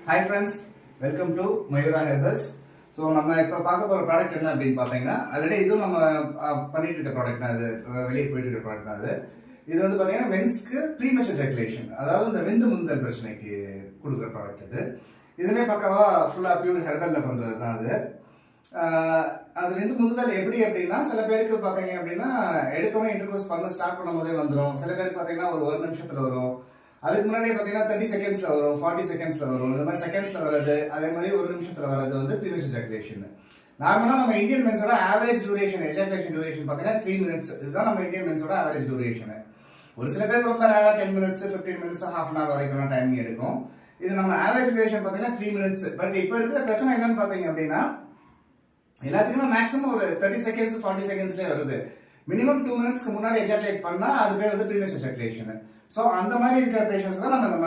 Hi friends, welcome to Mayura Herbals. So நம்ம இப்போ பார்க்க போகிற ப்ராடக்ட் என்ன அப்படின்னு பார்த்தீங்கன்னா ஆல்ரெடி இதுவும் நம்ம பண்ணிட்டு இருக்க ப்ராடக்ட் தான். அது வெளியே போயிட்டு இருக்க ப்ராடக்ட் தான். இது வந்து பார்த்தீங்கன்னா மென்ஸ்க்கு ப்ரீமெச்சர் ஜக்குலேஷன், அதாவது இந்த விந்து முந்தல் பிரச்சனைக்கு கொடுக்குற ப்ராடக்ட் இதுவுமே பக்கவா ஃபுல்லாக பியூர் ஹெர்பலில் பண்ணுறது தான் அது விந்து முந்தல் எப்படி அப்படின்னா சில பேருக்கு பார்த்தீங்க அப்படின்னா எடுத்தவங்க இன்டர்கோர்ஸ் பண்ண ஸ்டார்ட் பண்ணும் போதே வந்துடும். சில பேருக்கு பார்த்தீங்கன்னா ஒரு நிமிஷத்தில் வரும். அதுக்கு முன்னாடி பார்த்தீங்கன்னா 30 செகண்ட்ஸ்ல வரும், 40 செகண்ட்ஸ்ல வரும். இந்த மாதிரி செகண்ட்ஸ்ல வர்றது, அதே மாதிரி ஒரு நிமிஷத்துல வர்றது வந்து ப்ரீமெச்சர் ஜக்குலேஷன். நார்மலா நம்ம இந்தியன் மென்ஸோட ஆவரேஜ் டியூரேஷன், எஜாகுலேஷன் டியூரேஷன் பார்த்தீங்கன்னா 3 மினிட்ஸ். இதுதான் நம்ம இந்தியன் மென்ஸோட ஆவரேஜ் டியூரேஷன். ஒரு சில பேருக்கு ரொம்ப 10 minutes, 15 minutes, half an hour வரைக்கும் டைமிங் எடுக்கும். இது நம்ம ஆவரேஜ் டியூரேஷன் பார்த்தீங்கன்னா 3 மினிட்ஸ். பட் இப்போ இருக்கிற பிரச்சனை என்னன்னு பார்த்தீங்க அப்படின்னா எல்லாத்துக்குமே மேக்ஸிமம் ஒரு 30 செகண்ட்ஸ் 40 செகண்ட்ஸ்லேயே வருது. மினிமம் 2 மினிட்ஸ்க்கு முன்னாடி எஜாகுலேட் பண்ணா அது பேர் வந்து ப்ரீமெச்சர் ஜக்குலேஷன். ஸோ அந்த மாதிரி இருக்கிற பேஷண்ட்ஸ் தான் நம்ம இந்த மாதிரி